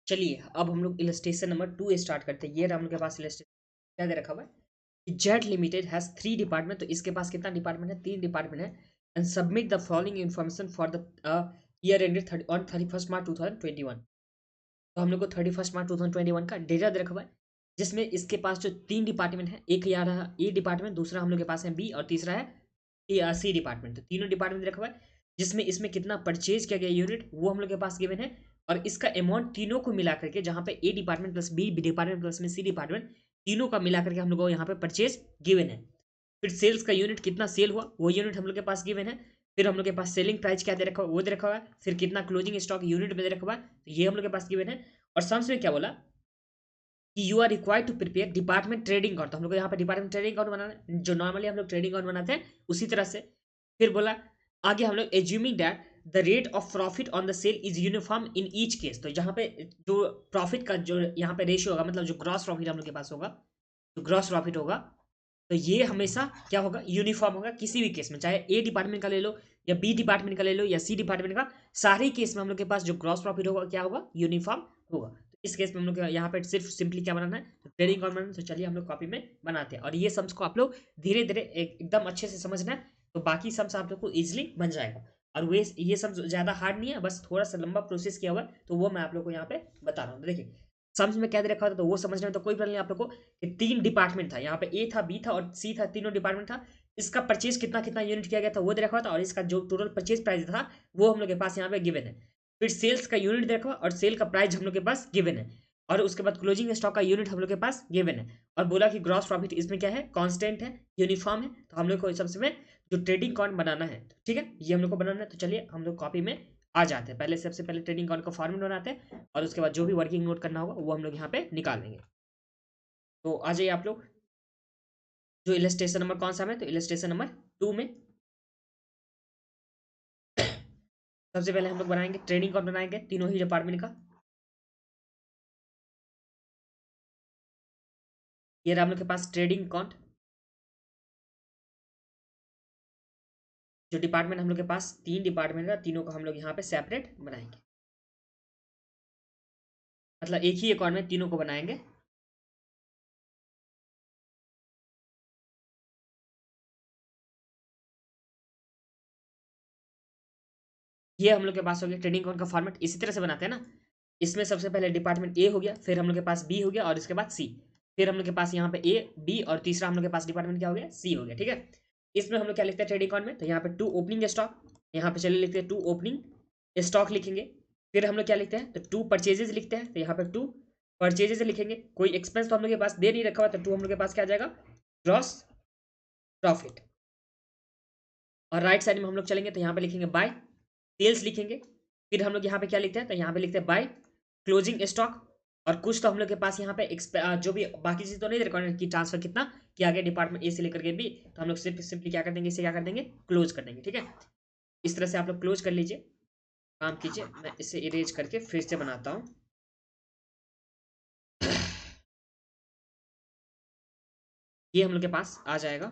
चलिए अब हम लोग इलस्ट्रेशन नंबर 2 स्टार्ट करते हैं। ये रहा हम लोग के पास इलस्ट्रेशन क्या दे रखा हुआ है कि जेट लिमिटेड हैज 3 डिपार्टमेंट। तो इसके पास कितना डिपार्टमेंट है? 3 डिपार्टमेंट है। And submit the following information for the year ended on 31 मार्च 2021। तो हम लोग को 31 मार्च 2021 का डेटा दे रखा हुआ है, जिसमें इसके पास जो 3 डिपार्टमेंट है, एक यहाँ रहा ए डिपार्टमेंट, दूसरा हम लोग के पास है बी और तीसरा है सी डिपार्टमेंट। तो तीनों डिपार्टमेंट रखा हुआ है, जिसमें इसमें कितना परचेज किया गया यूनिट वो हम लोग के पास गिवन है। और इसका अमाउंट तीनों को मिला करके, जहाँ पे A department plus B department plus में सी डिपार्टमेंट, तीनों का मिला करके हम लोग को यहाँ पे परचेज गिवन है। फिर सेल्स का यूनिट कितना सेल हुआ वो यूनिट हम लोग के पास गिवन है। फिर हम लोग के पास सेलिंग प्राइस क्या दे रखा हुआ वो दे रखा हुआ है। फिर कितना क्लोजिंग स्टॉक यूनिट में दे रखा हुआ है, तो ये हम लोग के पास गिवन है। और सम्स में क्या बोला कि you are required to prepare department trading account. तो हम लोग को यहाँ पे डिपार्टमेंट ट्रेडिंग अकाउंट बनाना है, जो नॉर्मली हम लोग ट्रेडिंग अकाउंट बनाते हैं उसी तरह से। फिर बोला आगे हम लोग assuming that the rate of profit on the sale is uniform in each case. तो जहाँ पे जो प्रॉफिट का जो यहाँ पे रेशियो होगा, मतलब जो ग्रॉस प्रॉफिट हम लोग के पास होगा, जो ग्रॉस प्रॉफिट होगा, तो ये हमेशा क्या होगा? यूनिफॉर्म होगा किसी भी केस में, चाहे ए डिपार्टमेंट का ले लो या बी डिपार्टमेंट का ले लो या सी डिपार्टमेंट का, सारे केस में हम लोग के पास जो ग्रॉस प्रॉफिट होगा क्या होगा? यूनिफॉर्म होगा। तो इस केस में हम लोग यहाँ पे सिर्फ सिंपली क्या बनाना है? तो ट्रेडिंग अकाउंट बनाना है। तो चलिए हम लोग कॉपी में बनाते हैं, और ये सम्स को आप लोग धीरे धीरे एकदम अच्छे से समझना है, तो बाकी सम्स आप लोग को ईजिली बन जाएगा। और वे ये सम्स ज़्यादा हार्ड नहीं है, बस थोड़ा सा लंबा प्रोसेस किया हुआ है, तो वो मैं आप लोग को यहाँ पे बता रहा हूँ। देखिए सम्स में क्या दे रखा था, तो वो समझने में तो कोई प्रॉब्लम नहीं आप लोग को कि 3 डिपार्टमेंट था, यहाँ पे ए था, बी था और सी था, तीनों डिपार्टमेंट था। इसका परचेज कितना कितना यूनिट किया गया था वो दे रखा था, और इसका जो टोटल परचेज प्राइस था वो हम लोग के पास यहाँ पे गिवन है। फिर सेल्स का यूनिट दे रखा और सेल का प्राइस हम लोग के पास गिवन है। और उसके बाद क्लोजिंग स्टॉक का यूनिट हम लोग के पास गिवन है। और बोला कि ग्रॉस प्रॉफिट इसमें क्या है? कांस्टेंट है, यूनिफॉर्म है। तो हम लोग को सबसे में जो ट्रेडिंग अकाउंट बनाना है, ठीक है, ये हम लोग को बनाना है। तो चलिए हम लोग कॉपी में आ जाते हैं। पहले सबसे पहले ट्रेडिंग अकाउंट का फॉर्मेट बनाते हैं, और उसके बाद जो भी वर्किंग नोट करना होगा वो हम लोग यहाँ पे निकाल लेंगे। तो आ जाइए आप लोग, जो इलस्ट्रेशन नंबर कौन सा है? तो इलस्ट्रेशन नंबर 2 में सबसे पहले हम लोग बनाएंगे ट्रेडिंग अकाउंट, बनाएंगे तीनों ही डिपार्टमेंट का। ये रहा हम लोग के पास ट्रेडिंग अकाउंट। जो डिपार्टमेंट हम लोग के पास 3 डिपार्टमेंट है, तीनों को हम लोग यहाँ पे सेपरेट बनाएंगे, मतलब एक ही अकाउंट में तीनों को बनाएंगे। ये हम लोग के पास हो गया ट्रेडिंग अकाउंट का फॉर्मेट। इसी तरह से बनाते हैं ना, इसमें सबसे पहले डिपार्टमेंट ए हो गया, फिर हम लोग के पास बी हो गया, और इसके बाद सी। फिर हम लोग के पास यहाँ पे ए बी, और तीसरा हम लोग के पास डिपार्टमेंट क्या हो गया? सी हो गया, ठीक है। इसमें हम लोग क्या लिखते हैं ट्रेडिंग अकाउंट में? तो यहाँ पे 2 ओपनिंग स्टॉक, यहाँ पे चलिए लिखते हैं 2 ओपनिंग स्टॉक लिखेंगे। फिर हम लोग क्या लिखते हैं? तो 2 परचेजेज लिखते हैं, तो यहाँ पे 2 परचेजेज लिखेंगे। कोई एक्सपेंस तो हम लोग के पास दे नहीं रखा हुआ, तो 2 हम लोग के पास क्या आ जाएगा? Gross profit. और राइट साइड में हम लोग चलेंगे तो यहाँ पे लिखेंगे बाय, सेल्स लिखेंगे। फिर हम लोग यहाँ पे क्या लिखते हैं? तो यहाँ पे लिखते हैं बाय क्लोजिंग स्टॉक। और कुछ तो हम लोग के पास यहाँ पे जो भी बाकी चीज़ तो नहीं रिकॉर्ड की ट्रांसफर कितना किया गया डिपार्टमेंट ए से लेकर के बी, तो हम लोग सिर्फ सिंपली क्या कर देंगे? इसे क्या कर देंगे? क्लोज कर देंगे, ठीक है। इस तरह से आप लोग क्लोज कर लीजिए, काम कीजिए। मैं इसे इरेज करके फिर से बनाता हूँ। ये हम लोग के पास आ जाएगा।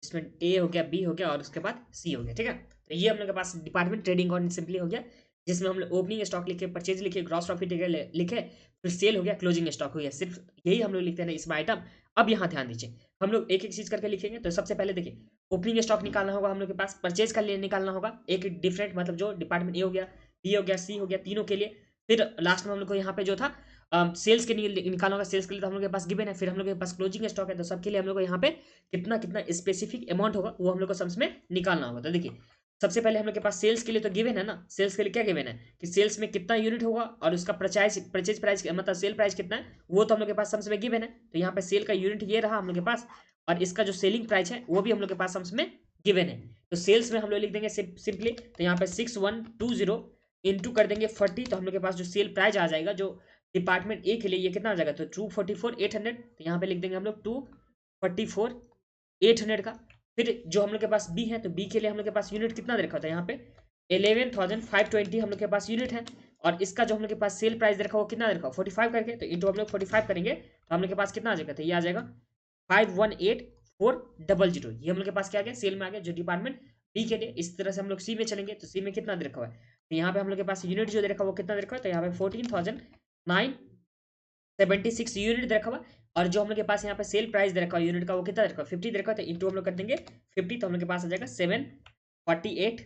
इसमें ए हो गया, बी हो गया, और उसके बाद सी हो गया, ठीक है। तो ये हम लोग के पास डिपार्टमेंट ट्रेडिंग अकाउंट सिंपली हो गया, जिसमें हम लोग ओपनिंग स्टॉक लिखे, परचेज लिखे, ग्रॉस प्रॉफिट लिखे, फिर सेल हो गया, क्लोजिंग स्टॉक हो गया। सिर्फ यही हम लोग लिखते हैं ना इसमें आइटम। अब यहाँ ध्यान दीजिए, हम लोग एक एक चीज करके लिखेंगे। तो सबसे पहले देखिए, ओपनिंग स्टॉक निकालना होगा हम लोग के पास, परचेज का लिए निकालना होगा एक डिफरेंट, मतलब जो डिपार्टमेंट ए हो गया, बी हो गया, सी हो गया, तीनों के लिए। फिर लास्ट में हम लोग को यहाँ पे जो था सेल्स के लिए निकालना होगा। सेल्स के लिए तो हम लोग के पास गिवन है। फिर हम लोग के पास क्लोजिंग स्टॉक है, तो सबके लिए हम लोग को यहाँ पे कितना कितना स्पेसिफिक अमाउंट होगा वो हम लोग को सम्स में निकालना होगा। तो देखिए सबसे पहले हम लोग के पास सेल्स के लिए तो गिवन है ना, सेल्स के लिए क्या गिवन है कि सेल्स में कितना यूनिट होगा, और उसका परचेज प्राइस मतलब सेल प्राइस कितना है वो तो हम लोग के पास सम्स में गिवन है। तो यहाँ पे सेल का यूनिट ये रहा हम लोग के पास, और इसका जो सेलिंग प्राइस है वो भी हम लोग के पास सम्स में गिवन है। तो सेल्स में हम लोग लिख देंगे सिंपली, तो यहाँ पे 6120 इंटू कर देंगे 40। तो हम लोग के पास जो सेल प्राइस आ जाएगा जो डिपार्टमेंट ए के लिए, ये कितना आ जाएगा? तो 244,800। तो यहाँ पे लिख देंगे हम लोग 244,800 का। फिर जो हम लोग के पास बी है, तो बी के लिए हम लोग के पास यूनिट कितना दे रखा था? यहाँ पे 11,520 हम लोग के पास यूनिट है। और इसका जो हम लोग के पास सेल प्राइस दे रखा वो कितना दे रखा? 45 करके, तो इंटू हम लोग 45 करेंगे तो हम लोग के पास कितना आ जाएगा? तो ये आ जाएगा 518400। ये हम लोग के पास क्या आ गया? सेल में आ गया, जो डिपार्टमेंट ठीक है, इस तरह से हम लोग सी में चलेंगे तो सी में कितना दे रखा हुआ है, तो यहाँ पे हम लोग के पास यूनिट जो दे रखा है वो कितना दे रखा है, तो यहाँ पे 14,976 यूनिट दे रखा हुआ। और जो हम लोग के पास यहाँ पे सेल प्राइस दे रखा है यूनिट का वो कितना दे रखा है, 50 दे रखा है, तो इंटू हम लोग कर देंगे 50, तो हम लोग के पास आ जाएगा 748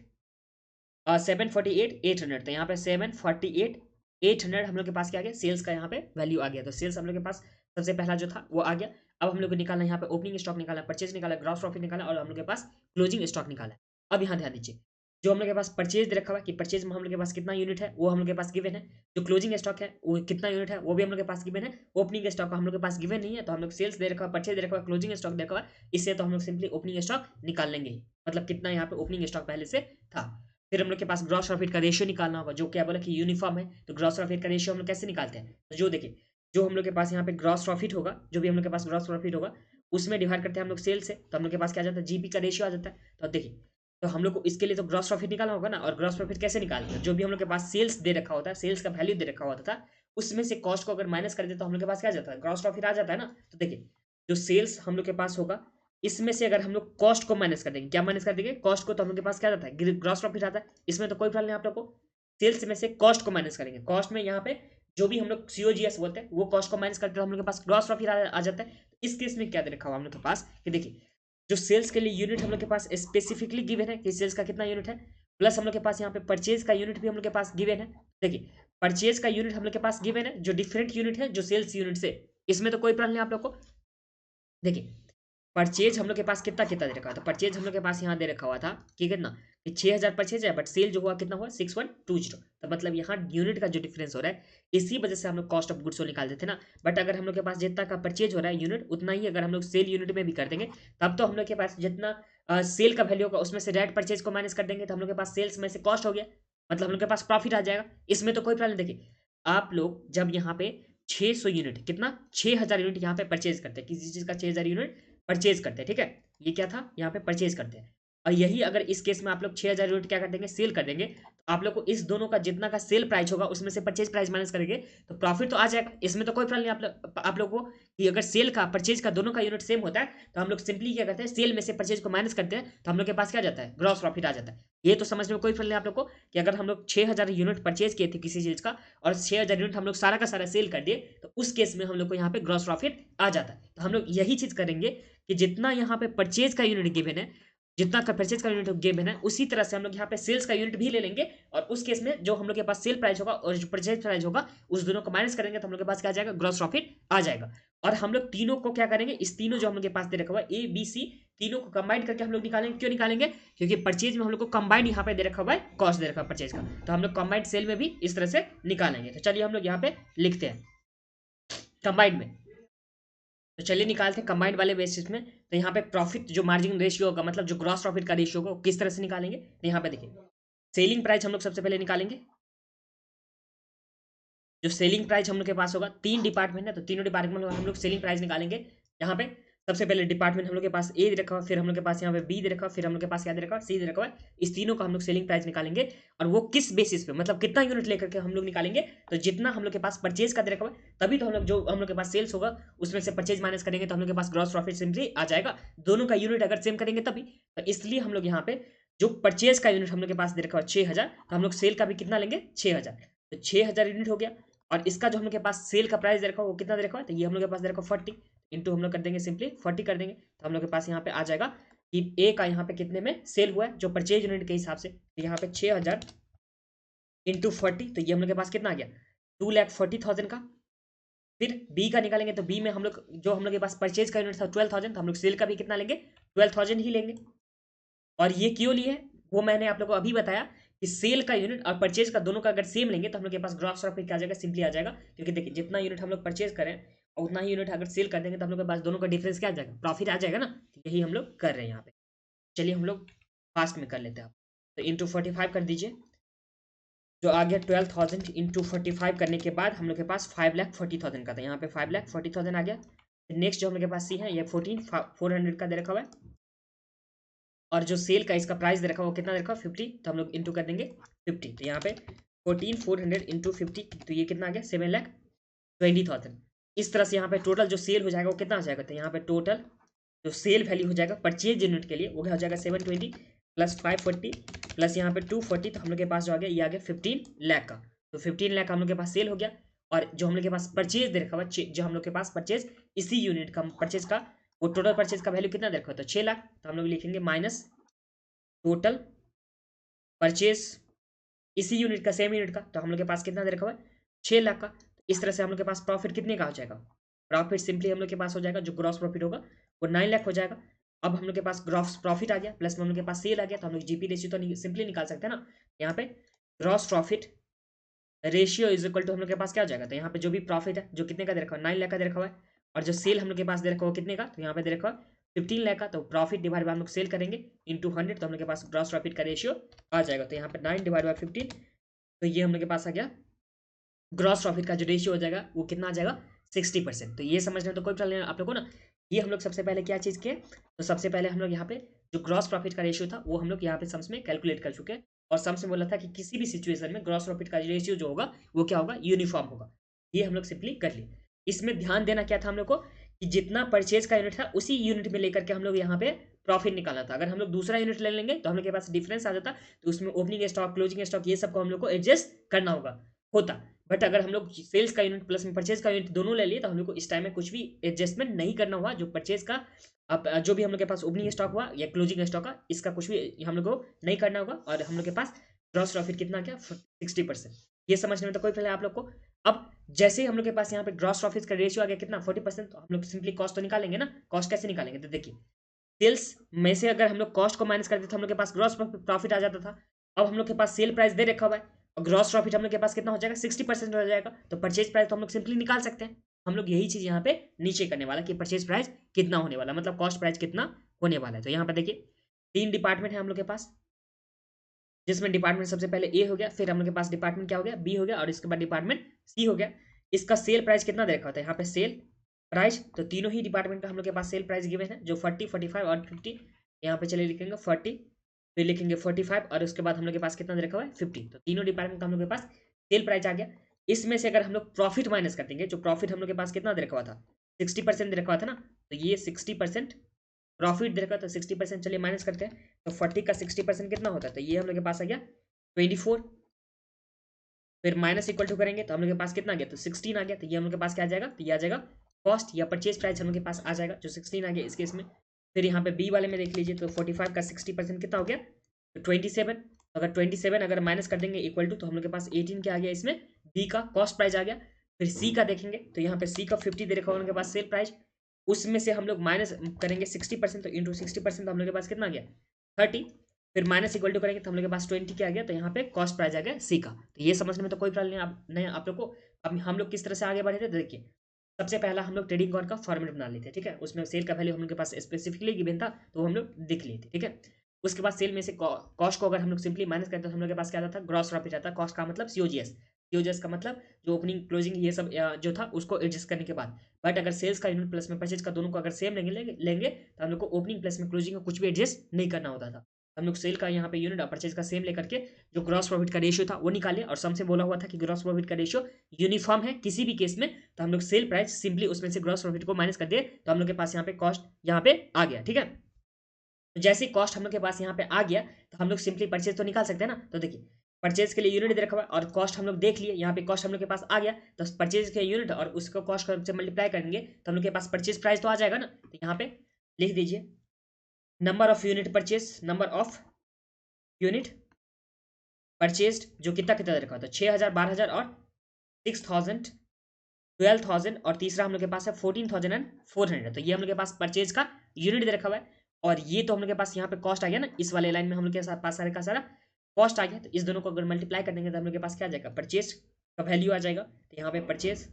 800। तो यहाँ पे 748 800 हम लोग के पास क्या आ गया, सेल्स का यहाँ पे वैल्यू आ गया। तो सेल्स हम लोग के पास सबसे पहला जो था वो आ गया। अब हम लोग को निकालना है यहाँ पे ओपनिंग स्टॉक निकालना, परचेज निकाला, ग्रॉस प्रॉफिट निकाला और हम लोग के पास क्लोजिंग स्टॉक निकाला है। अब यहाँ ध्यान दीजिए, जो हम लोग के पास परचेज दे रखा हुआ कि परचेज में हम लोग के पास कितना यूनिट है वो हम लोग के पास गिवन है। जो क्लोजिंग स्टॉक है वो कितना यूनिट है वो भी हम लोग के पास गिवन है। ओपनिंग स्टॉक हम लोग के पास गिवन नहीं है, तो हम लोग सेल्स दे रखा है, परचेज दे रखा है, क्लोजिंग स्टॉक दे रखा है, इससे तो हम लोग सिंपली ओपनिंग स्टॉक निकाल लेंगे, मतलब कितना यहाँ पे ओपनिंग स्टॉक पहले से था। फिर हम लोग के पास ग्रॉस प्रॉफिट का रेशियो निकालना होगा, जो क्या बोला कि यूनिफॉर्म है, तो ग्रॉस प्रॉफिट का रेशियो हम लोग कैसे निकालते हैं, तो जो देखिए जो हम लोग के पास यहाँ पे ग्रॉस प्रॉफिट होगा, जो भी हम लोग के पास ग्रॉस प्रॉफिट होगा उसमें डिवाइड करते हैं हम लोग सेल से, तो हम लोग के पास क्या आ जाता है, जीपी का रेशियो आ जाता है। तो देखिए, तो हम लोग को इसके लिए तो ग्रॉस प्रॉफिट निकालना होगा ना, और ग्रॉस प्रॉफिट कैसे निकालते हैं, जो भी हम लोग के पास सेल्स दे रखा होता है, सेल्स का वैल्यू दे रखा होता था, उसमें से कॉस्ट को अगर माइनस कर दे तो हम लोग के पास क्या आ जाता है, ग्रॉस प्रॉफिट आ जाता है ना। तो देखिए, जो सेल्स हम लोग के पास होगा इसमें से अगर हम लोग कॉस्ट को माइनस कर देंगे, क्या माइनस कर देंगे, कॉस्ट को, तो हम लोग के पास क्या आता है, ग्रॉस प्रॉफिट आता है। इसमें तो कोई प्रॉब्लम नहीं आप लोग को, सेल्स में से कॉस्ट को माइनस करेंगे, कॉस्ट में यहाँ पे जो भी हम लोग सीओजीएस बोलते हैं वो कॉस्ट को माइनस करते हैं, हम लोग के पास ग्रॉस प्रॉफिट आ जाता है। इस केस में क्या दे रखा हुआ हम लोग के पास कि देखिए, जो सेल्स के लिए यूनिट हम लोग के पास स्पेसिफिकली गिवन है कि सेल्स का कितना यूनिट है, प्लस हम लोग के पास यहाँ पे परचेज का यूनिट भी हम लोग के पास गिवन है। देखिए, परचेज का यूनिट हम लोग के पास गिवन है, जो डिफरेंट यूनिट है जो सेल्स यूनिट से, इसमें तो कोई प्रॉब्लम नहीं आप लोग को। देखिए, परचेज हम लोग के पास कितना कितना दे रखा था, तो परचेज हम लोग के पास यहाँ दे रखा हुआ था कि कितना, कि 6,000 परचेज है, बट सेल जो हुआ कितना हुआ 6120। तो मतलब यहाँ यूनिट का जो डिफरेंस हो रहा है, इसी वजह से हम लोग कॉस्ट ऑफ गुड्स को निकाल देते ना। बट अगर हम लोग के पास जितना का परचेज हो रहा है यूनिट, उतना ही अगर हम लोग सेल यूनिट में भी कर देंगे, तब तो हम लोग के पास जितना सेल का वैल्यू होगा उसमें से डायरेक्ट परचेज को माइनस कर देंगे, तो हम लोग के पास सेल्स में से कॉस्ट हो गया, मतलब हम लोग के पास प्रॉफिट आ जाएगा। इसमें तो कोई प्रॉब्लम। देखिए, आप लोग जब यहाँ पे 600 यूनिट, कितना 6,000 यूनिट यहाँ पे परचेज करते हैं, किसी चीज का 6,000 यूनिट परचेज करते हैं, ठीक है, ये क्या था यहाँ पे परचेज करते हैं। और यही अगर इस केस में आप लोग 6,000 यूनिट क्या कर देंगे, सेल कर देंगे, तो आप लोग को इस दोनों का जितना का सेल प्राइस होगा उसमें से परचेज प्राइस माइनस करेंगे, तो प्रॉफिट तो आ जाएगा। इसमें तो कोई प्रॉब्लम नहीं आप लोग को कि अगर सेल का परचेज का दोनों का यूनिट सेम होता है, तो हम लोग सिंपली क्या करते हैं, सेल में से परचेज को माइनस करते हैं, तो हम लोग के पास क्या जाता है, ग्रॉस प्रॉफिट आ जाता है। ये तो समझने में कोई प्रॉब्लम नहीं आप लोग को कि अगर हम लोग 6,000 यूनिट परचेज किए थे किसी चीज का, और 6,000 यूनिट हम लोग सारा का सारा सेल कर दिए, तो उस केस में हम लोग को यहाँ पे ग्रॉस प्रॉफिट आ जाता है। तो हम लोग यही चीज करेंगे कि जितना यहाँ पे परचेज का यूनिट गिवन है, जितना का परचेज का यूनिट गिवन है, उसी तरह से हम लोग यहाँ पे सेल्स का यूनिट भी ले लेंगे, और उस केस में जो हम लोग के पास सेल प्राइस होगा और जो परचेज प्राइस होगा उस दोनों को माइनस करेंगे, तो हम लोग के पास क्या आ जाएगा, ग्रॉस प्रॉफिट आ जाएगा। और हम लोग तीनों को क्या करेंगे, इस तीनों जो हम लोग के पास दे रखा हुआ है ए बी सी, तीनों को कंबाइन करके हम लोग निकालेंगे। क्यों निकालेंगे, क्योंकि परचेज में हम लोग को कंबाइंड यहाँ पे दे रखा हुआ है, कॉस्ट दे रखा है परचेज का, तो हम लोग कंबाइंड सेल में भी इस तरह से निकालेंगे। तो चलिए हम लोग यहाँ पे लिखते हैं कंबाइंड में, तो चलिए निकालते हैं कंबाइंड वाले बेसिस में। तो यहाँ पे प्रॉफिट जो मार्जिन रेशियो होगा, मतलब जो ग्रॉस प्रॉफिट का रेशियो होगा, वो किस तरह से निकालेंगे, तो यहाँ पे देखिए, सेलिंग प्राइस हम लोग सबसे पहले निकालेंगे। जो सेलिंग प्राइस हम लोग के पास होगा, तीन डिपार्टमेंट है तो तीनों डिपार्टमेंट में हम लोग सेलिंग प्राइस निकालेंगे। यहाँ पे सबसे पहले डिपार्टमेंट हम लोग के पास ए दे रखा हुआ, फिर हम लोग के पास यहाँ पे बी दे रखा हुआ, फिर हम लोग के पास क्या दे रखा हुआ, सी दे रखा हुआ है। इस तीनों का हम लोग सेलिंग प्राइस निकालेंगे, और वो किस बेसिस पे, मतलब कितना यूनिट लेकर के हम लोग निकालेंगे, तो जितना हम लोग के पास परचेज का दे रखा हुआ है, तभी तो हम लोग, जो हम लोग के पास सेल्स होगा उसमें से परचेज माइनस करेंगे, तो हम लोग के पास ग्रॉस प्रॉफिट सिंपली आ जाएगा। दोनों का यूनिट अगर सेम करेंगे तभी, तो इसलिए हम लोग यहाँ पे जो परचेज का यूनिट हम लोग के पास दे रखा हुआ 6,000, तो हम लोग सेल का भी कितना लेंगे 6,000, तो 6,000 यूनिट हो गया। और इसका जो हम लोग के पास सेल का प्राइस दे रखा है वो कितना दे रखा है, तो ये हम लोग के पास दे रखा है 40, इंटू हम लोग कर देंगे सिंपली 40 कर देंगे, तो हम लोग के पास यहाँ पे आ जाएगा कि ए का यहाँ पे कितने में सेल हुआ है जो परचेज यूनिट के हिसाब से, तो यहाँ पे 6,000 इंटू 40, तो ये हम लोग के पास कितना आ गया 2,40,000 का। फिर बी का निकालेंगे, तो बी में हम लोग जो हम लोग के पास परचेज का यूनिट था 12,000, तो हम लोग सेल का भी कितना लेंगे 12,000 ही लेंगे। और ये क्यों लिए वो मैंने आप लोग को अभी बताया कि सेल का यूनिट और परचेज का दोनों का अगर सेम लेंगे तो हम लोग के पास ग्रॉस प्रॉफिट क्या आ जाएगा, सिंपली आ जाएगा। क्योंकि देखिए, जितना यूनिट हम लोग परचेज करें और उतना ही यूनिट अगर सेल कर देंगे तो हम लोग के पास दोनों का डिफरेंस क्या आ जाएगा, प्रॉफिट आ जाएगा ना। तो यही हम लोग कर रहे हैं यहाँ पे। चलिए हम लोग फास्ट में कर लेते हैं। तो इंटू 45 कर दीजिए, जो आ गया 12,000 इंटू 45 करने के बाद हम लोग के पास 5,40,000 का था, यहाँ पे 5,40,000 आ गया। फिर नेक्स्ट जो हम लोग के पास सी है, ये 14,400 का दे रखा हुआ है। और जो सेल का इसका प्राइस दे रखा है वो कितना दे रखा है 50, तो हम लोग इंटू कर देंगे 50, तो यहाँ पे 14,400 इंटू 50, तो ये कितना आ गया 7,20,000। इस तरह से यहाँ पे टोटल जो सेल हो जाएगा वो कितना आ जाएगा, तो यहाँ पे टोटल जो सेल वैल्यू हो जाएगा परचेज यूनिट के लिए वो क्या हो जाएगा 720 प्लस 540 प्लस यहाँ पे 240, तो हम लोग के पास जो आ गया ये आ गया 15 लाख का। तो 15 लाख हम लोग के पास सेल हो गया। और जो हम लोग के पास परचेज दे रखा हुआ, जो हम लोग के पास परचेज इसी यूनिट का परचेज का, वो टोटल परचेज का वैल्यू कितना दे रखा है, तो 6 लाख। तो हम लोग लिखेंगे माइनस टोटल परचेज इसी यूनिट का, सेम यूनिट का, तो हम लोग के पास कितना दे रखा हुआ है, 6 लाख का। तो इस तरह से हम लोग के पास प्रॉफिट कितने का हो जाएगा, प्रॉफिट सिंपली हम लोग के पास हो जाएगा, जो ग्रॉस प्रॉफिट होगा वो 9 लाख हो जाएगा। अब हम लोग के पास ग्रॉस प्रॉफिट आ गया, प्लस में हम लोग के पास सेल आ गया, तो हम लोग जीपी रेशियो तो सिंपली निकाल सकते हैं ना। यहाँ पे gross profit ratio is equal to हम लोग के पास क्या हो जाएगा, तो यहाँ पे जो भी प्रॉफिट है जो कितने का दे रखा है, 9 लाख का दे रखा हुआ है, और जो सेल हम लोग के पास दे रखा हुआ कितने का, तो यहाँ पे दे रखा हुआ 15 लाख का। तो प्रॉफिट डिवाइड बाय हम लोग सेल करेंगे इंटू 100, तो हम लोग के पास ग्रॉस प्रॉफिट का रेशियो आ जाएगा। तो यहाँ पे 9 डिवाइड बाय 15, तो ये हम लोग के पास आ गया ग्रॉस प्रॉफिट का जो रेशियो हो जाएगा वो कितना आ जाएगा, 60%। तो ये समझने में तो कोई प्रॉब्लम नहीं आप लोग को ना। ये हम लोग सबसे पहले क्या चीज़ किए, तो सबसे पहले हम लोग यहाँ पे जो ग्रॉस प्रॉफिट का रेशियो था वो हम लोग यहाँ पे सम्स में कैलकुलेट कर चुके हैं। और सम्स में बोला था कि किसी भी सिचुएशन में ग्रॉस प्रॉफिट का रेशियो जो होगा वो क्या होगा, यूनिफॉर्म होगा। ये हम लोग सिंपली कर लिए। इसमें ध्यान देना क्या था हम लोग को, कि जितना परचेज का यूनिट था उसी यूनिट में लेकर के हम लोग यहाँ पे प्रॉफिट निकालना था। अगर हम लोग दूसरा यूनिट ले लेंगे तो हम लोग के पास डिफरेंस आ जाता, तो उसमें ओपनिंग स्टॉक, क्लोजिंग स्टॉक, ये सबको हम लोग को एडजस्ट करना होता। बट अगर हम लोग सेल्स का यूनिट प्लस में परचेज का यूनिट दोनों ले लिए, तो हम लोग को इस टाइम में कुछ भी एडजस्टमेंट नहीं करना हुआ। जो परचेज का अब जो भी हम लोग के पास ओपनिंग स्टॉक हुआ या क्लोजिंग स्टॉक का, इसका कुछ भी हम लोग को नहीं करना होगा। और हम लोग के पास ग्रॉस प्रॉफिट कितना क्या, 60%। ये समझने में तो कोई पहले आप लोग को। अब जैसे ही हम लोग के पास यहाँ पे ग्रॉस प्रॉफिट का रेशियो आ गया कितना, 40%, तो हम लोग सिंपली कॉस्ट तो निकालेंगे ना। कॉस्ट कैसे निकालेंगे, तो देखिए सेल्स में से अगर हम लोग कॉस्ट को माइनस करते तो हम लोग के पास ग्रॉस प्रॉफिट आ जाता था। अब हम लोग के पास सेल प्राइस दे रखा हुआ है और ग्रॉस प्रॉफिट हम लोग के पास कितना हो जाएगा, 60% हो जाएगा। तो परचेज प्राइस तो हम लोग सिंपली निकाल सकते हैं। हम लोग यही चीज यहाँ पे नीचे करने वाला कि परचेज प्राइस कितना होने वाला, मतलब कॉस्ट प्राइस कितना होने वाला है। तो यहाँ पर देखिए 3 डिपार्टमेंट है हम लोग के पास, जिसमें डिपार्टमेंट सबसे पहले ए हो गया, फिर हम लोग के पास डिपार्टमेंट क्या हो गया, बी हो गया, और इसके बाद डिपार्टमेंट सी हो गया। इसका सेल प्राइस कितना दे रखा होता है, यहाँ पे सेल प्राइस, तो तीनों ही डिपार्टमेंट का हम लोग के पास सेल प्राइस गिवन है, जो 40, 45 और 50। यहाँ पे चले लिखेंगे 40, फिर लिखेंगे 45, और उसके बाद हम लोग के पास कितना दे रखा हुआ है, 50। तो तीनों डिपार्टमेंट का हम लोग के पास सेल प्राइस आ गया। इसमें से अगर हम लोग प्रॉफिट माइनस कर देंगे, जो प्रॉफिट हम लोग के पास कितना दे रखा हुआ था, 60% दे रखा हुआ था ना, तो ये 60% प्रॉफिट दे रखा, तो 60% चलिए माइनस करते हैं। तो 40 का 60% कितना होता है, तो ये हम लोग के पास आ गया 24। फिर माइनस इक्वल टू करेंगे तो हम लोग के पास कितना आ गया, तो 16 आ गया। तो ये हम लोग के पास क्या आ जाएगा, तो ये आ जाएगा कॉस्ट या परचेज प्राइस हम लोग के पास आ जाएगा, जो 16 आ गया इस केस में। फिर यहाँ पे बी वाले में देख लीजिए, तो 45 का 60% कितना हो गया, तो 27। अगर 27 अगर माइनस कर देंगे इक्वल टू, तो हम लोग के पास 18 क्या आ गया, इसमें बी का कॉस्ट प्राइस आ गया। फिर सी का देखेंगे तो यहाँ पे सी का 50 दे रखा है उनके पास सेल प्राइस, उसमें से हम लोग माइनस करेंगे 60%, तो इंटू 60% हम लोग के पास कितना आ गया, 30। फिर माइनस इक्वल टू करेंगे तो हम लोग के पास 20 क्या आ गया, तो यहाँ पे कॉस्ट प्राइस आ गया सी का। तो ये समझने में तो कोई प्रॉब्लम नहीं आप लोग को। अब हम लोग किस तरह से आगे बढ़े थे, देखिए सबसे पहला हम लोग ट्रेडिंग अकाउंट का फॉर्मेट बना लेते हैं, ठीक है। उसमें सेल का वैल्यू हम लोग के पास स्पेसिफिकली गिवन था, तो हम लोग देख लिए थे, ठीक है। उसके बाद सेल में से कॉस्ट को अगर हम लोग सिंपली माइनस करते तो हम लोग के पास क्या आता था, ग्रॉस प्रॉफिट आता। कॉस्ट का मतलब सीओजीएस, सीओजीएस का मतलब जो ओपनिंग क्लोजिंग ये सब जो था उसको एडजस्ट करने के बाद। बट अगर सेल्स का यूनिट प्लस में परचेज का दोनों को अगर सेम लेंगे तो हम लोग को ओपनिंग प्लस में क्लोजिंग का कुछ भी एडजस्ट नहीं करना होता था। हम लोग सेल का यहाँ पे यूनिट और परचेज का सेम लेकर के जो ग्रॉस प्रॉफिट का रेशियो था वो निकाले, और सम से बोला हुआ था कि ग्रॉस प्रॉफिट का रेशियो यूनिफॉर्म है किसी भी केस में, तो हम लोग सेल प्राइस सिंपली उसमें से ग्रॉस प्रॉफिट को माइनस कर दे, तो हम लोग के पास यहाँ पे कॉस्ट यहाँ पे आ गया, ठीक है। तो जैसे कॉस्ट हम लोग के पास यहाँ पे आ गया, तो हम लोग सिंपली परचेज तो निकाल सकते हैं ना। तो देखिए परचेज के लिए यूनिट दे रखा हुआ और कॉस्ट हम लोग देख लिए, यहाँ पे कॉस्ट हम लोग के पास आ गया, तो परचेज के यूनिट और उसको कॉस्ट से मल्टीप्लाई करेंगे तो हम लोग के पास परचेज प्राइस तो आ जाएगा ना। तो यहाँ पे लिख दीजिए number of unit purchase, number of unit purchased, जो कितना कितना दे रखा था, 6000, 12000 और 6000, 12000, और तीसरा हम लोग के पास है 14400। तो ये हम लोग के पास परचेज का यूनिट दे रखा हुआ है, और ये तो हम लोग के पास यहाँ पे कॉस्ट आ गया ना, इस वाले लाइन में हम लोग के पास सारे का सारा कॉस्ट आ गया। तो इस दोनों को अगर मल्टीप्लाई कर देंगे तो हम लोग के पास क्या आ जाएगा, परचेज का वैल्यू आ जाएगा। तो यहाँ पे परचेज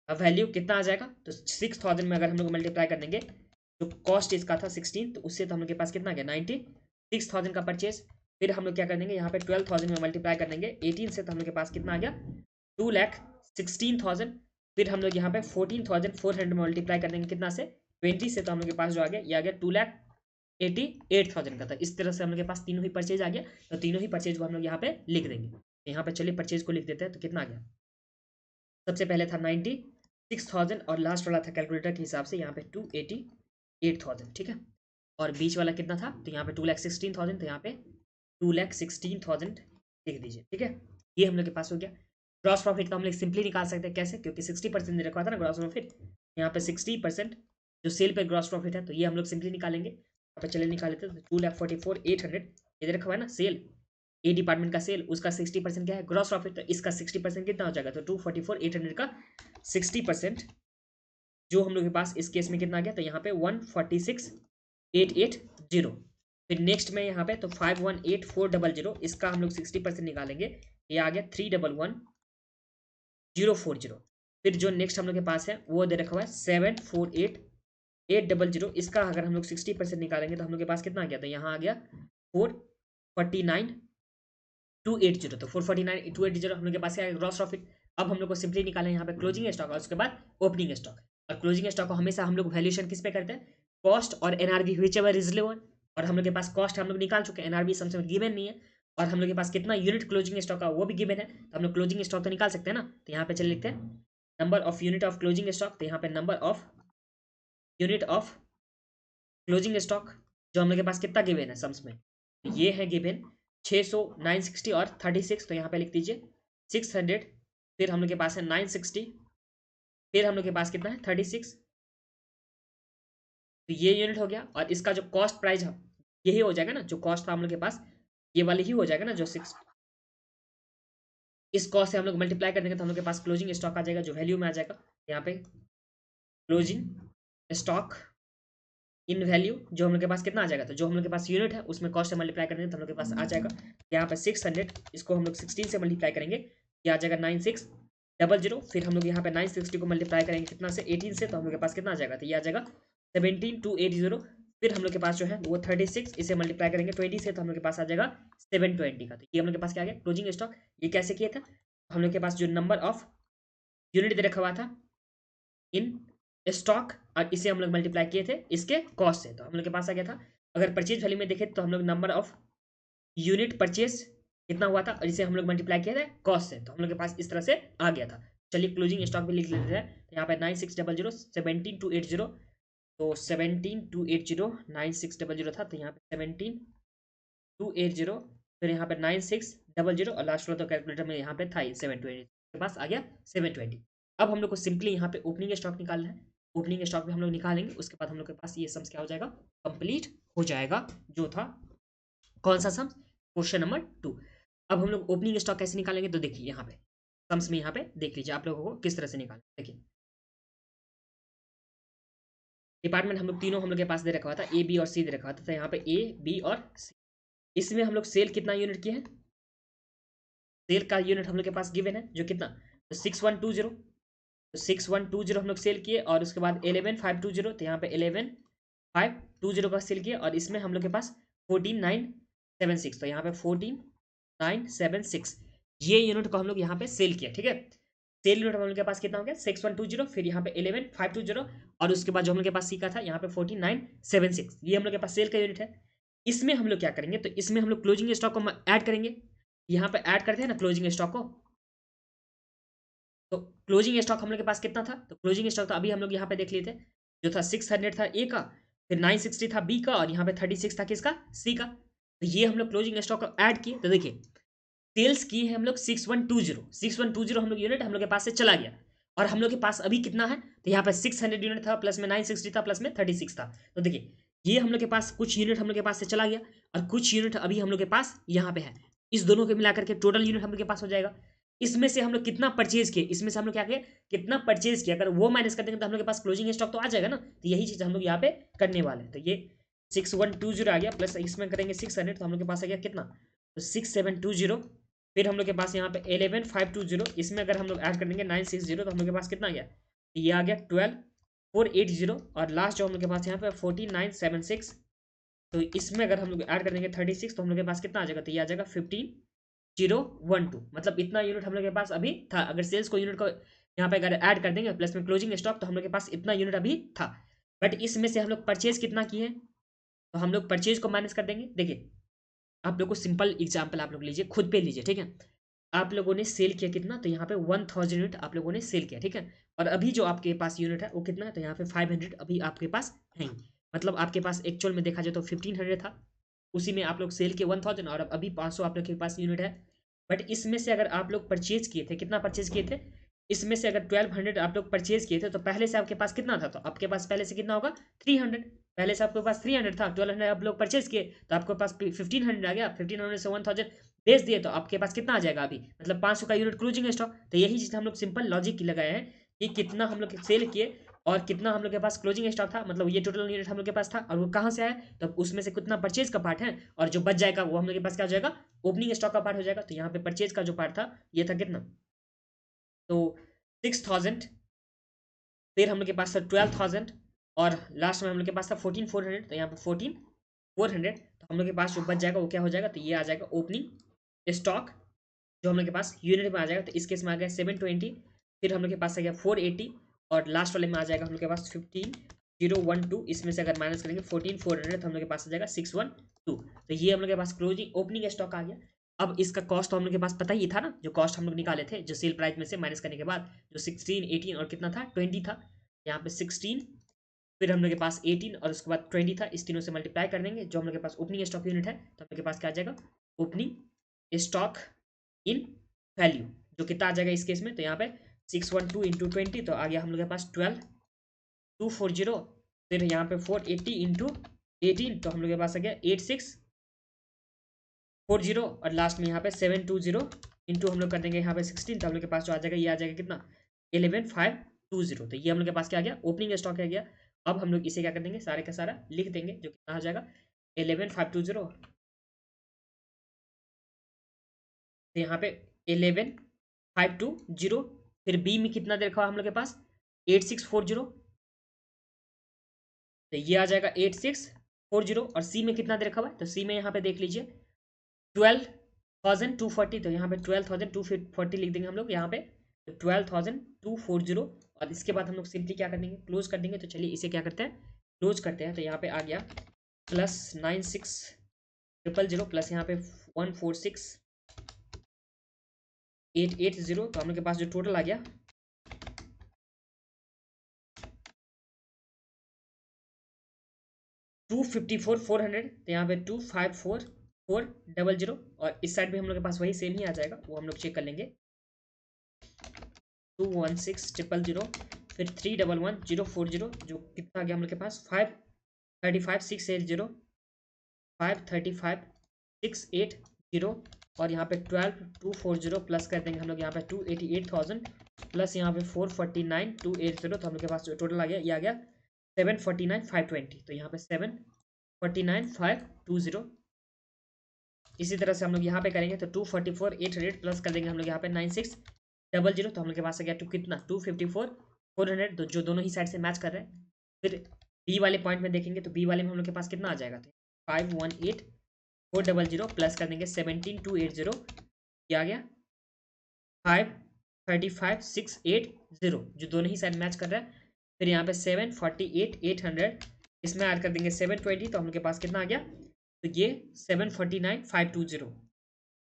का वैल्यू कितना आ जाएगा, तो 6000 में अगर हम लोग मल्टीप्लाई कर देंगे, जो कॉस्ट इसका था 16, तो उससे तो हम लोग के पास कितना आ गया 96,000 का परचेज। फिर हम लोग क्या कर देंगे, यहाँ पे 12,000 में मल्टीप्लाई कर देंगे 18 से, तो हम लोग के पास कितना आ गया 2,16,000। फिर हम लोग यहाँ पे 14,400 में मल्टीप्लाई कर देंगे कितना से, 20 से, तो हम लोग के पास जो आ गया ये आ गया 2,88,000 का था। इस तरह से हम लोग के पास तीनों ही परचेज आ गया। तो तीनों ही परचेज को हम लोग यहाँ पे लिख देंगे। यहाँ पे चलिए परचेज को लिख देते हैं, तो कितना आ गया, सबसे पहले था 96,000 और लास्ट वाला था कैलकुलेटर के हिसाब से यहाँ पे 288 8,000, ठीक है। और बीच वाला कितना था, तो यहाँ पे 2,16,000, तो यहाँ पे 2,16,000 लिख दीजिए, ठीक है। ये हम लोग के पास हो गया। ग्रॉस प्रॉफिट का हम लोग सिंपली निकाल सकते हैं, कैसे, क्योंकि 60% रखा था ना ग्रॉस प्रॉफिट, यहाँ पे 60% जो सेल पे ग्रॉस प्रॉफिट है, तो ये हम लोग सिंपली निकालेंगे। यहाँ पे चले निकाल लेते हैं, तो 2,44,800 ये रखा हुआ है ना सेल, ए डिपार्टमेंट का सेल, उसका 60% क्या है, ग्रॉस प्रॉफिट, तो इसका 60% कितना हो जाएगा, तो 244,800 का 60% जो हम लोग के पास इस केस में कितना आ गया, तो यहाँ पे 146,880। फिर नेक्स्ट में यहाँ पे तो 518,400, इसका हम लोग 60% निकालेंगे, ये आ गया 311,040। फिर जो नेक्स्ट हम लोग के पास है वो दे रखा हुआ है 748,800, इसका अगर हम लोग 60% निकालेंगे तो हम लोग के पास कितना आ गया, तो यहाँ आ गया 449,280। तो 449,280 हम लोग के पास क्या है, ग्रॉस प्रॉफिट। अब हम लोग को सिंपली निकालना है यहाँ पे क्लोजिंग स्टॉक और उसके बाद ओपनिंग स्टॉक। और क्लोजिंग स्टॉक को हमेशा हम लोग वैल्यूएशन किस पे करते हैं, कॉस्ट और NRB which ever is lower. और हम लोग के पास कॉस्ट हम लोग निकाल चुके हैं, एनआरबी समझ में गिवन नहीं है, और हम लोग के पास कितना यूनिट क्लोजिंग स्टॉक का वो भी गिवन है, तो हम लोग क्लोजिंग स्टॉक तो निकाल सकते हैं ना। तो यहाँ पे चले लिखते हैं number of unit of closing stock, तो यहाँ पे number of unit of closing stock जो हम लोग के पास कितना गिवन है सम्स में, तो ये है गिवन 600, 960 और 36। तो यहाँ पे लिख दीजिए 600, फिर हम लोग के पास है 960, फिर हम लोग के पास कितना है 36, तो ये यूनिट हो गया। और इसका जो कॉस्ट प्राइस है यही हो जाएगा ना, जो कॉस्ट था हम लोग के पास ये वाली ही हो जाएगा ना, जो 6, इस कॉस्ट से हम लोग मल्टीप्लाई कर देंगे तो हम लोग के पास क्लोजिंग स्टॉक आ जाएगा, जो वैल्यू में आ जाएगा यहाँ पे क्लोजिंग स्टॉक इन वैल्यू, जो हम लोग के पास कितना आ जाएगा, तो जो हम लोग के पास यूनिट है उसमें कॉस्ट से मल्टीप्लाई करेंगे तो हम लोग के पास आ जाएगा यहाँ पे 600, इसको हम लोग 16 से मल्टीप्लाई करेंगे, ये आ जाएगा 9600। फिर हम लोग यहाँ पे 960 को मल्टीप्लाई करेंगे कितना से, 18 से, तो हम लोग के पास कितना आ जाएगा, तो ये आ जाएगा 17,280। फिर हम लोग के पास जो है वो 36, इसे मल्टीप्लाई करेंगे 20 से, तो हम लोग के पास आ जाएगा 720 का। तो ये हम लोग के पास क्या आ गया क्लोजिंग स्टॉक। ये कैसे किया था, हम लोग के पास जो नंबर ऑफ यूनिट दे रखा हुआ था इन स्टॉक, और इसे हम लोग मल्टीप्लाई किए थे इसके कॉस्ट से, तो हम लोग के पास आ गया था। अगर परचेज वैल्यू में देखें तो हम लोग नंबर ऑफ यूनिट परचेज कितना हुआ था, और इसे हम लोग मल्टीप्लाई किए थे कॉस्ट से, तो हम लोग के पास इस तरह से आ गया था। चलिए क्लोजिंग स्टॉक भी लिख लेते हैं, तो यहाँ पे 9600 17,280, तो 17,280 9600 था, तो यहाँ पे 17,280, फिर यहाँ पे 9600 और लास्ट वाला तो कैलकुलेटर में यहाँ पे था 720 के पास आ गया 720। अब हम लोग को सिंपली यहाँ पे ओपनिंग स्टॉक निकालना है, ओपनिंग स्टॉक भी हम लोग निकालेंगे, उसके बाद हम लोग के पास ये सम्स क्या हो जाएगा, कंप्लीट हो जाएगा, जो था कौन सा सम्स, क्वेश्चन नंबर 2। अब हम लोग ओपनिंग स्टॉक कैसे निकालेंगे, तो देखिए यहाँ पे सम्स में यहाँ पे देख लीजिए आप लोगों को किस तरह से निकालें। देखिए डिपार्टमेंट हम लोग तीनों हम लोग के पास दे रखा हुआ था, ए बी और सी दे रखा हुआ था, तो यहाँ पे ए बी और सी, इसमें हम लोग सेल कितना यूनिट किए हैं, सेल का यूनिट हम लोग के पास गिवन है जो कितना, तो 6120, तो 6120 हम लोग सेल किए, और उसके बाद 11520, तो यहाँ पे 11520 का सेल किया, और इसमें हम लोग के पास 14976, तो यहाँ पे 14976 ये यूनिट को हम लोग यहाँ पे सेल किया, ठीक है। सेल यूनिट हम लोग के पास कितना हो गया 6120, फिर यहाँ पे 11520, और उसके बाद जो हम लोग के पास सीखा था यहाँ पे 14976, ये हम लोग के पास सेल का यूनिट है। इसमें हम लोग क्या करेंगे, तो इसमें हम लोग क्लोजिंग स्टॉक को ऐड करेंगे, यहाँ पे ऐड करते हैं ना क्लोजिंग स्टॉक को, तो क्लोजिंग स्टॉक हम लोग के पास कितना था, तो क्लोजिंग स्टॉक तो अभी हम लोग यहाँ पे देख लिए थे, जो था 600 था ए का, फिर 960 था बी का, और यहाँ पे 36 था किसका, सी का। तो ये हम लोग क्लोजिंग स्टॉक को ऐड किए, तो देखिए सेल्स की है हम लोग 6120 हम लोग यूनिट हम लोग के पास से चला गया, और हम लोग के पास अभी कितना है, तो यहाँ पे 600 यूनिट था, प्लस में 960 था, प्लस में 36 था। तो देखिए ये हम लोग के पास कुछ यूनिट हम लोग के पास से चला गया, और कुछ यूनिट अभी हम लोग के पास यहाँ पे है, इस दोनों को मिलाकर के टोटल यूनिट हम लोग के पास हो जाएगा। इसमें से हम लोग कितना परचेज किए, इसमें से हम लोग क्या किए, कितना परचेज किया, अगर वो माइनस कर देंगे तो हम लोग के पास क्लोजिंग स्टॉक तो आ जाएगा ना, तो यही चीज हम लोग यहाँ पे करने वाले हैं। तो ये 6120 आ गया, प्लस इसमें करेंगे 600, तो हम लोग के पास आ गया कितना, तो 6720, फिर हम लोग के पास यहाँ पे 11520, इसमें अगर हम लोग ऐड कर देंगे 960, तो हम लोग के पास कितना आ गया, ये आ गया 12480, और लास्ट जो हम लोग के पास यहाँ पे 14976, तो इसमें अगर हम लोग ऐड कर देंगे 36, तो हम लोग के पास कितना आ जाएगा, तो ये आ जाएगा 15012, मतलब इतना यूनिट हम लोग के पास अभी था। अगर सेल्स को यूनिट को यहाँ पे अगर ऐड कर देंगे प्लस में क्लोजिंग स्टॉक, तो हम लोग के पास इतना यूनिट अभी था। बट इसमें से हम लोग परचेज कितना किए, तो हम लोग परचेज को माइनस कर देंगे। देखिए आप लोग को सिंपल एग्जाम्पल आप लोग लीजिए, खुद पे लीजिए, ठीक है। आप लोगों ने सेल किया कितना, तो यहाँ पे 1000 यूनिट आप लोगों ने सेल किया, ठीक है। और अभी जो आपके पास यूनिट है वो कितना है, तो यहाँ पे 500 अभी आपके पास है, मतलब आपके पास एक्चुअल में देखा जाए तो 1500 था, उसी में आप लोग सेल के 1000 और अब अभी 500 आप लोग के पास यूनिट है। बट इसमें से अगर आप लोग परचेज किए थे, कितना परचेज किए थे, इसमें से अगर 1200 आप लोग परचेज किए थे तो पहले से आपके पास कितना था, तो आपके पास पहले से कितना होगा 300। पहले से आपके पास 300 था, 1200 आप लोग परचेज किए तो आपके पास 1500 आ गया, 1500 से 1000 बेच दिए तो आपके पास कितना आ जाएगा अभी, मतलब 500 का यूनिट क्लोजिंग स्टॉक। तो यही चीज़ हम लोग सिंपल लॉजिक की लगाए हैं कि कितना हम लोग सेल किए और कितना हम लोग के पास क्लोजिंग स्टॉक था, मतलब ये टोटल यूनिट हम लोग के पास था और वो कहाँ से आया, तो उसमें से कितना परचेज का पार्ट है और जो बच जाएगा वो हम लोग के पास क्या हो जाएगा, ओपनिंग स्टॉक का पार्ट हो जाएगा। तो यहाँ पे परचेज का जो पार्ट था ये था कितना, तो 6000, फिर हम लोग के पास था 12000 और लास्ट में हम लोग के पास था 14400, तो यहाँ पे 14400, तो हम लोग के पास जो बच जाएगा वो क्या हो जाएगा, तो ये आ जाएगा ओपनिंग स्टॉक जो हम लोग के पास यूनिट में आ जाएगा। तो इस केस में आ गया 720, फिर हम लोग के पास आ गया 480 और लास्ट वाले में आ जाएगा हम लोग के पास 15012, इसमें से अगर माइनस करेंगे 14400 तो हम लोग के पास आ जाएगा 612। तो ये हम लोग के पास क्लोजिंग ओपनिंग स्टॉक आ गया। अब इसका कॉस्ट तो हम लोग के पास पता ही था ना, जो कॉस्ट हम लोग निकाले थे, जो सेल प्राइस में से माइनस करने के बाद जो 16 18 और कितना था 20 था, यहाँ पे 16 फिर हम लोग के पास 18 और उसके बाद 20 था, इस तीनों से मल्टीप्लाई कर देंगे जो हम लोग के पास ओपनिंग स्टॉक यूनिट है, तो हम लोग के पास क्या आ जाएगा ओपनिंग स्टॉक इन वैल्यू, जो कितना आ जाएगा इस केस में, तो यहाँ पे 612 इंटू 20 तो आ गया हम लोग के पास 12240, फिर यहाँ पे 480 इंटू 18 तो हम लोग के पास आ गया 8640 और लास्ट में यहाँ पे 720 इंटू हम लोग कर देंगे यहाँ पे 16 तो हम लोग के पास जो आ जाएगा ये आ जाएगा कितना 11520। तो ये हम लोग के पास क्या आ गया ओपनिंग स्टॉक आ गया। अब हम लोग इसे क्या कर देंगे सारे का सारा लिख देंगे जो कितना आ जाएगा 11520, तो यहाँ पे 11520, फिर बी में कितना दे रखा हुआ हम लोग के पास 8640, तो ये आ जाएगा 8640 और सी में कितना दे रखा हुआ है, तो सी में यहाँ पे देख लीजिए 12240, तो यहाँ पे 12240 लिख देंगे हम लोग यहाँ पे 12240 और इसके बाद हम लोग सिंपली क्या कर देंगे क्लोज कर देंगे। तो चलिए इसे क्या करते हैं क्लोज करते हैं, तो यहाँ पे आ गया +96000 प्लस यहाँ पे 146880, तो हम लोग के पास जो टोटल आ गया 254400, तो यहाँ पे 254400 और इस साइड भी हम लोग के पास वही सेम ही आ जाएगा, वो हम लोग चेक कर लेंगे 216000, फिर 311040 जो कितना आ गया हम लोग के पास 535680, 535680 और यहाँ पे 12240 प्लस कर देंगे हम लोग यहाँ पे 288000 प्लस यहाँ पे 449280, तो हम लोग के पास जो टोटल आ गया ये आ गया 749520, तो यहाँ पे 749520। इसी तरह से हम लोग यहाँ पे करेंगे तो 244800 प्लस कर देंगे हम लोग यहाँ पे 9600, तो हम लोग के पास आ गया टू कितना 254400, तो जो दोनों ही साइड से मैच कर रहे हैं। फिर बी वाले पॉइंट में देखेंगे तो बी वाले में हम लोग के पास कितना आ जाएगा, तो 518400 प्लस कर देंगे 17280, ये आ गया 535680, जो दोनों ही साइड मैच कर रहा है। फिर यहाँ पे 748800 इसमें ऐड कर देंगे 720, तो हम लोग के पास कितना आ गया, तो ये 749520,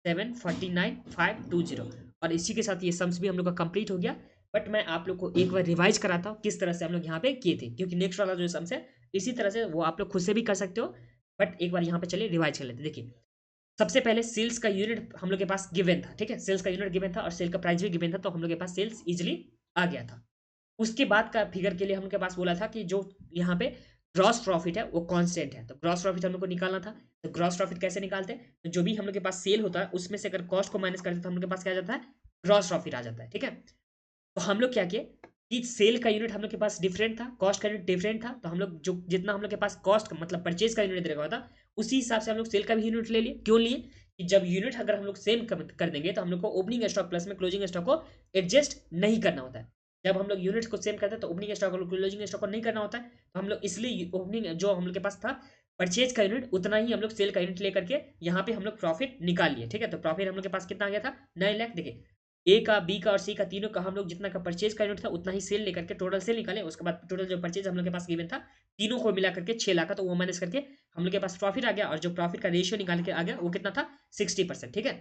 749520 और इसी के साथ ये सम्स भी हम लोग का कंप्लीट हो गया। बट मैं आप लोग को एक बार रिवाइज कराता हूँ किस तरह से हम लोग यहाँ पे किए थे, क्योंकि नेक्स्ट वाला जो सम्स है इसी तरह से वो आप लोग खुद से भी कर सकते हो, बट एक बार यहाँ पे चलिए रिवाइज कर लेते हैं। देखिए सबसे पहले सेल्स का यूनिट हम लोग के पास गिवन था, ठीक है, सेल्स का यूनिट गिवन था और सेल का प्राइस भी गिवन था, तो हम लोग के पास सेल्स इजिली आ गया था। उसके बाद का फिगर के लिए हम लोग के पास बोला था कि जो यहाँ पे ग्रॉस प्रॉफिट है वो कांस्टेंट है, तो ग्रॉस प्रॉफिट हम लोग को निकालना था। तो ग्रॉस प्रॉफिट कैसे निकालते हैं, तो जो भी हम लोग के पास सेल होता है उसमें से अगर कॉस्ट को माइनस करते तो हम लोग के पास क्या आ जाता है ग्रॉस प्रॉफिट आ जाता है, ठीक है। तो हम लोग क्या किए कि सेल का यूनिट हम लोग के पास डिफरेंट था, कॉस्ट का यूनिट डिफरेंट था, तो हम लोग जो जितना हम लोग के पास कॉस्ट मतलब परचेज का यूनिट रखा था उसी हिसाब से हम लोग सेल का भी यूनिट ले लिए। क्यों लिए कि जब यूनिट अगर हम लोग सेम कर देंगे तो हम लोग को ओपनिंग स्टॉक प्लस में क्लोजिंग स्टॉक को एडजस्ट नहीं करना होता है। जब हम लोग यूनिट को सेम करते हैं तो ओपनिंग स्टॉक और क्लोजिंग स्टॉक को नहीं करना होता है, तो हम लोग इसलिए ओपनिंग जो हम लोग के पास था परचेज का यूनिट उतना ही हम लोग सेल का यूनिट लेकर के यहाँ पे हम लोग प्रॉफिट निकाल लिए, ठीक है। तो प्रॉफिट हम लोग के पास कितना आ गया था 9 लाख। देखिए ए का बी का और सी का तीनों का हम लोग जितना का परचेज का यूनिट था उतना ही सेल लेकर के टोटल सेल निकाले, उसके बाद टोटल जो परचेज हम लोग के पास गिवन था तीनों को मिला करके 6 लाख का, तो वो माइनस करके हम लोग के पास प्रॉफिट आ गया और जो प्रॉफिट का रेशियो निकाल के आ गया वो कितना था 60%, ठीक है।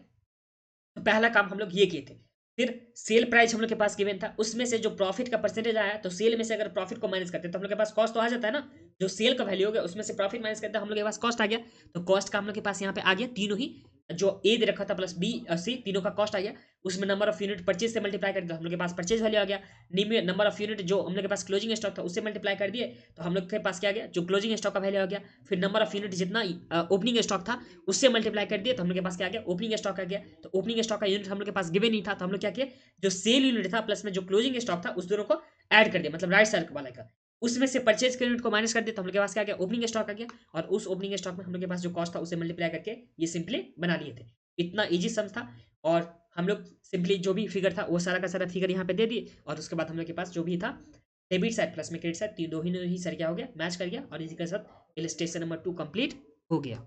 तो पहला काम हम लोग ये किए थे। फिर सेल प्राइस हम लोग के पास गिवन था, उसमें से जो प्रॉफिट का परसेंटेज आया, तो सेल में से अगर प्रॉफिट को माइनस करते हैं तो हम लोग के पास कॉस्ट तो आ जाता है ना, जो सेल का वैल्यू हो गया उसमें से प्रॉफिट माइनस करते हैं हम लोग के पास कॉस्ट आ गया। तो कॉस्ट का हम लोग के पास यहाँ पे आ गया तीनों ही, जो ए दे रखा था प्लस बी और सी, तीनों का कॉस्ट आ गया। उसमें नंबर ऑफ यूनिट परचेज से मल्टीप्लाई कर दिया तो हम लोग के पास परचेज वैल्यू आ गया। नंबर ऑफ यूनिट जो हम लोग के पास क्लोजिंग स्टॉक था उससे मल्टीप्लाई कर दिए तो हम लोग के पास क्या आ गया, जो क्लोजिंग स्टॉक का वैल्यू आ गया। फिर नंबर ऑफ यूनिट जितना ओपनिंग स्टॉक था उससे मल्टीप्लाई कर दिए तो हम लोग के पास क्या आ गया, ओपनिंग स्टॉक आ गया। तो ओपनिंग स्टॉक का यूनिट हम लोग के पास गिवन नहीं था, तो हम लोग क्या किया, जो सेल यूनिट था प्लस में जो क्लोजिंग स्टॉक था उस दोनों को ऐड कर दिया, मतलब राइट साइड वाला का, उसमें से परचेज के यूनिट को माइनस कर दिया तो हम लोग के पास क्या गया, ओपनिंग स्टॉक आ गया। और उस ओपनिंग स्टॉक में हम लोग के पास जो कॉस्ट था उसे मल्टीप्लाई करके ये सिंपली बना लिए थे। इतना इजी सम था। और हम लोग सिंपली जो भी फिगर था वो सारा का सारा फिगर यहाँ पे दे दिए, और उसके बाद हम लोग के पास जो भी था डेबिट साइड प्लस में क्रेडिट साइड, तीनों ही सर क्या हो गया, मैच कर गया, और इसी के साथ इलस्ट्रेशन नंबर 2 कंप्लीट हो गया।